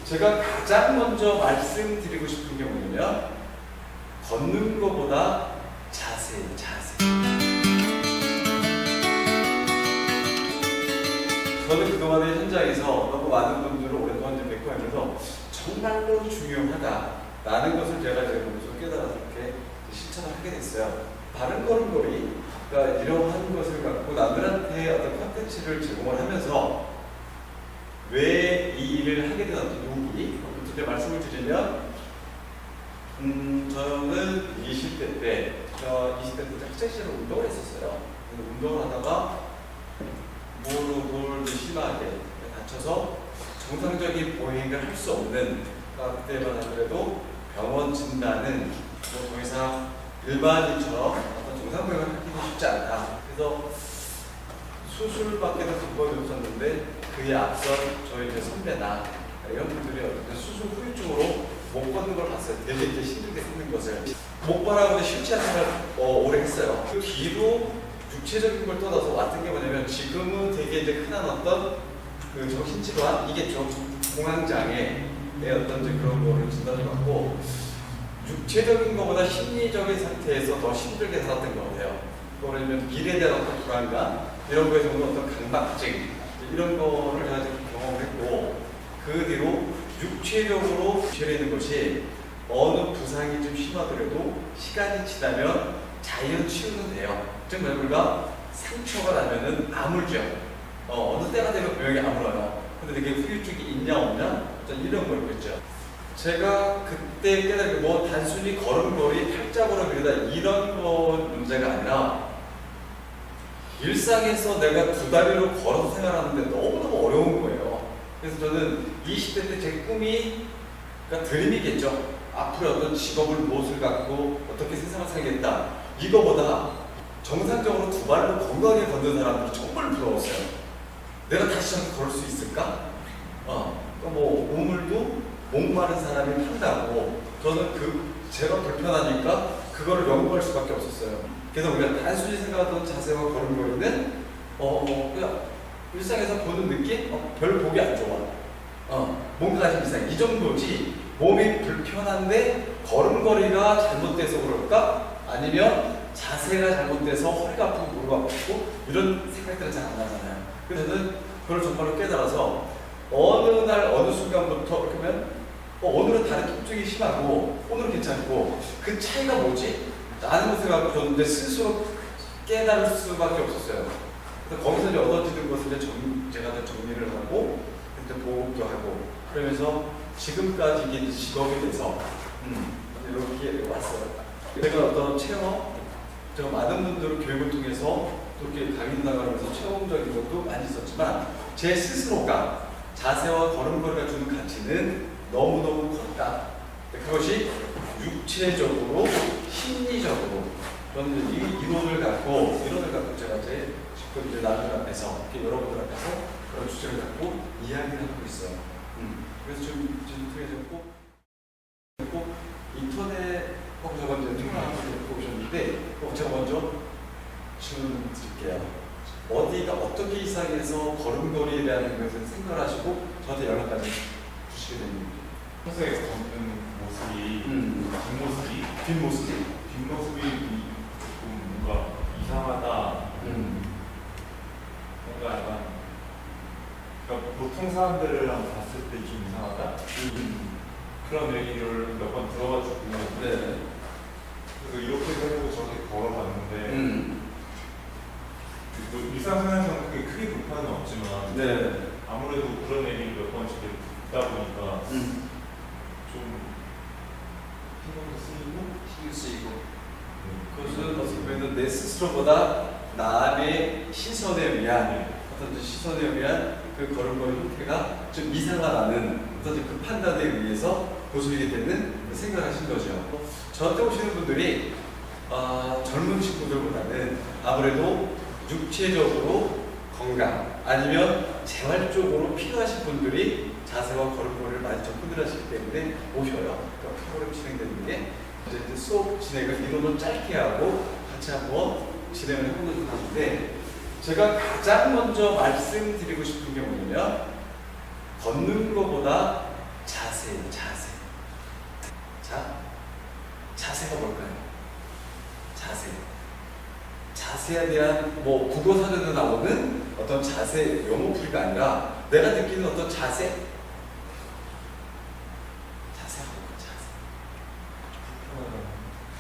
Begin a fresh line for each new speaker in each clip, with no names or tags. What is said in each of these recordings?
제가 가장 먼저 말씀드리고 싶은 게 뭐냐면 걷는 것보다 자세. 저는 그동안의 현장에서 너무 많은 분들을 오랫동안 뵙고 하면서 정말로 중요하다라는 것을 제가 제 몸속으로 깨달아서 이렇게 실천을 하게 됐어요. 바른 걸음걸이, 그러니까 이러한 것을 갖고 남들한테 어떤 컨텐츠를 제공을 하면서 왜 이 일을 하게 된 어떤 용기, 이제 말씀을 드리면 저는 20대 때 학창 시절에 운동을 했었어요. 운동을 하다가 무릎을 심하게 다쳐서 정상적인 보행을 할 수 없는, 그때만 하더라도 병원 진단은 더 이상 일반인처럼 어떤 정상 보행을 하기도 쉽지 않다. 그래서 수술밖에는 두 번이 없었는데 그에 앞선 저희 선배나 이런 분들이 수술 후유증으로 못 걷는 걸 봤어요. 되게 힘들게 걷는 것을. 목발하고 쉽지 않은 걸 오래 했어요. 그 뒤로 육체적인 걸 떠나서 왔던 게 뭐냐면 지금은 되게 이제 흔한 어떤 그 정신질환이겠죠. 공황장애의 어떤 이제 그런 거를 진단을 받고 육체적인 것보다 심리적인 상태에서 더 힘들게 살았던 것 같아요. 그러면 미래에 대한 어떤 불안감, 이런 거에서 오는 어떤 강박증, 이런 거를 제가 경험을 했고, 그 뒤로 육체적으로 죄리는 것이 어느 부상이 좀 심하더라도 시간이 지나면 자연 치유는 돼요. 즉 우리가 상처가 나면은 아물죠. 어느 때가 되면 분명히 아물어요. 근데 그게 후유증이 있냐 없냐 이런 거였겠죠. 제가 그때 깨달은 게 뭐 단순히 걸음걸이 팔자고로 그리다 이런 거 문제가 아니라 일상에서 내가 두 다리로 걸어서 생활하는데 너무너무 어려운 거예요. 그래서 저는 20대 때 제 꿈이, 그러니까 드림이겠죠. 앞으로 어떤 직업을 무엇을 갖고 어떻게 세상을 살겠다. 이거보다 정상적으로 두 발로 건강하게 걷는 사람들이 정말 부러웠어요. 내가 다시 저렇게 걸을 수 있을까? 뭐 우물도 목마른 사람이 탄다고. 저는 제가 불편하니까 그거를 연구할 수밖에 없었어요. 그래서 우리가 단순히 생각하던 자세와 걸음걸이는 그냥 일상에서 보는 느낌? 별 보기 안 좋아. 뭔가 좀 이상해. 이 정도지. 몸이 불편한데 걸음걸이가 잘못돼서 그럴까? 아니면 자세가 잘못돼서 허리가 아프고 무릎 아프고 이런 생각들은 잘 안 나잖아요. 그래서 저는 그걸 정말로 깨달아서 어느 날 어느 순간부터 그렇게 하면 오늘은 다리 통증이 심하고 오늘은 괜찮고 그 차이가 뭐지? 아는 것을 갖고 줬는데 스스로 깨달을 수밖에 없었어요. 그래서 거기서 이제 얻어지는 것을 이제 제가 정리를 하고 이제 보호도 하고 그러면서 지금까지 이게 직업이 돼서 이렇게 왔어요. 제가 어떤 체험, 제가 많은 분들을 교육을 통해서 또 이렇게 강의 나가면서 체험적인 것도 많이 있었지만 제 스스로가 자세와 걸음걸이가 주는 가치는 너무너무 컸다. 그것이 육체적으로, 심리적으로 저는 이 이론을 갖고 제가 지금 나들 앞에서 이렇게 여러분들 앞에서 그런 주제를 갖고 이야기를 하고 있어요. 그래서 지금 꼭 인터넷 저번 이제 통화하고 오셨는데 제가 먼저 질문 드릴게요. 어디가 어떻게 이상해서 걸음걸이에 대한 것을 생각하시고 저한테 연락까지 주시게 됩니다.
평소에 걷는 모습이 뒷모습이 조금 뭔가 이상하다. 뭔가 약간 그러니까 보통 사람들을 봤을 때 좀 이상하다. 그런 얘기를 몇 번 들어가지고
네.
그래서 이렇게 해보고 저렇게 걸어봤는데 일상생활에서는 그게 크게 불편은 없지만
네.
아무래도 그런 얘기를 몇 번씩 듣다 보니까 좀
신경 쓰이고 그것은 어떻게 보면 내 스스로보다 남의 시선에 의한 그 걸음걸이 형태가 좀 이상하다는 어떤 그 판단에 의해서 보수하게 되는 생각을 하신 거죠. 저한테 오시는 분들이 젊은 친구들보다는 아무래도 육체적으로 건강 아니면 재활적으로 필요하신 분들이 자세와 걸음걸이를 많이 접근을 하시기 때문에 오셔요. 그러니까 프로그램 진행되는 게 이제 수업 진행을 이론을 짧게 하고 같이 한번 진행을 해보는 건데 제가 가장 먼저 말씀드리고 싶은 게 뭐냐면 걷는 것보다 자세에 대한 뭐 국어 사전에 나오는 어떤 자세 용어풀이가 아니라 내가 느끼는 어떤 자세하고 자세.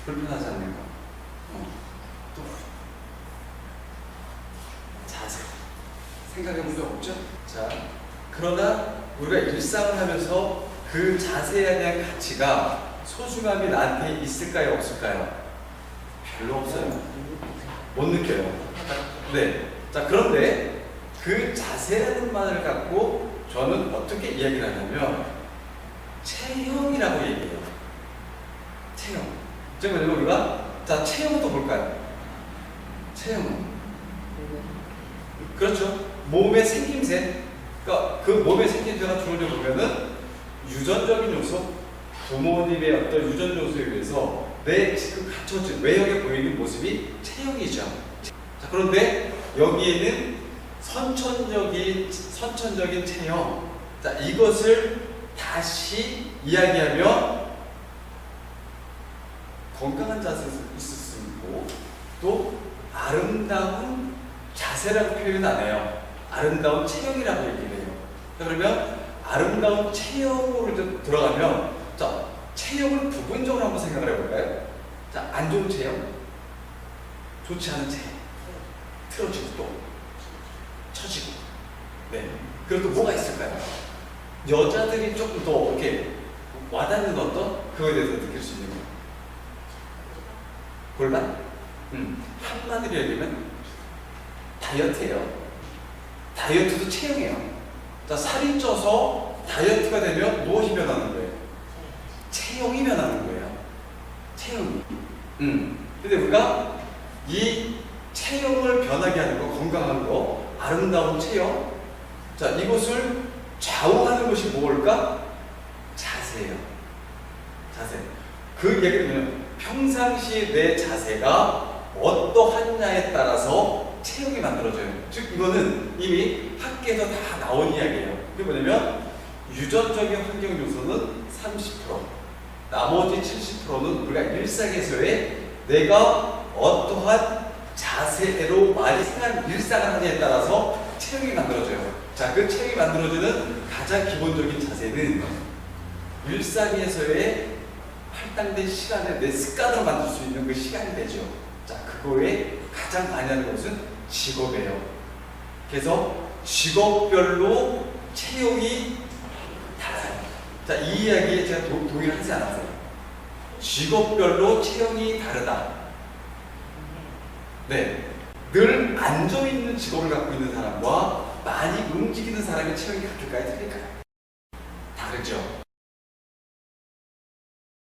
불편하지 않는가? 또 자세. 생각해 본 적 없죠? 자, 그러나 우리가 일상을 하면서 그 자세에 대한 가치가 소중함이 나한테 있을까요? 없을까요? 별로 없어요. 못 느껴요. 네. 자, 그런데 그 자세라는 말을 갖고 저는 어떻게 이야기를 하냐면 체형이라고 얘기해요. 체형. 즉, 뭐냐면 우리가 자, 체형부터 볼까요? 체형은 그렇죠. 몸의 생김새. 그러니까 그 몸의 생김새가 주로 보면은 유전적인 요소, 부모님의 어떤 유전 요소에 의해서 내 지금 갖춰진 외형에 보이는 모습이 체형이죠. 자, 그런데 여기에는 선천적인 체형. 자, 이것을 다시 이야기하면 건강한 자세가 있을 수 있고 또 아름다운 자세라고 표현 안 해요. 아름다운 체형이라고 얘기를 해요. 그러면 아름다운 체형으로 들어가면 자, 체형을 부분적으로 한번 생각을 해볼까요? 자, 안 좋은 체형, 좋지 않은 체형, 틀어지고 또 처지고. 네. 그리고 또 뭐가 있을까요? 여자들이 조금 더 이렇게 와닿는 어떤 그거에 대해서 느낄 수 있는 거. 골반? 한마디로 얘기하면 다이어트예요. 다이어트도 체형이에요. 자, 살이 쪄서 다이어트가 되면 무엇이 변하는 거예요? 체형이 변하는 거예요. 체형이. 근데 우리가 이 체형을 변하게 하는 거, 건강한 거, 아름다운 체형. 자, 이것을 좌우하는 것이 뭘까? 자세예요. 자세. 그 얘기를 뭐냐면 평상시 내 자세가 어떠하냐에 따라서 체형이 만들어져요. 즉 이거는 이미 학계에서 다 나온 이야기예요. 그게 뭐냐면 유전적인 환경 요소는 30%, 나머지 70%는 우리가 일상에서의 내가 어떠한 자세로 많이 일상을 하냐에 따라서 체형이 만들어져요. 자, 그 체형이 만들어지는 가장 기본적인 자세는 일상에서의 할당된 시간을 내 습관으로 만들 수 있는 그 시간이 되죠. 자, 그거에 가장 많이 하는 것은 직업이에요. 그래서 직업별로 체형이 달라요. 자, 이 이야기에 제가 동의를 하지 않았어요. 직업별로 체형이 다르다. 네. 늘 앉아있는 직업을 갖고 있는 사람과 많이 움직이는 사람의 체형이 같을까요? 틀릴까요? 다르죠.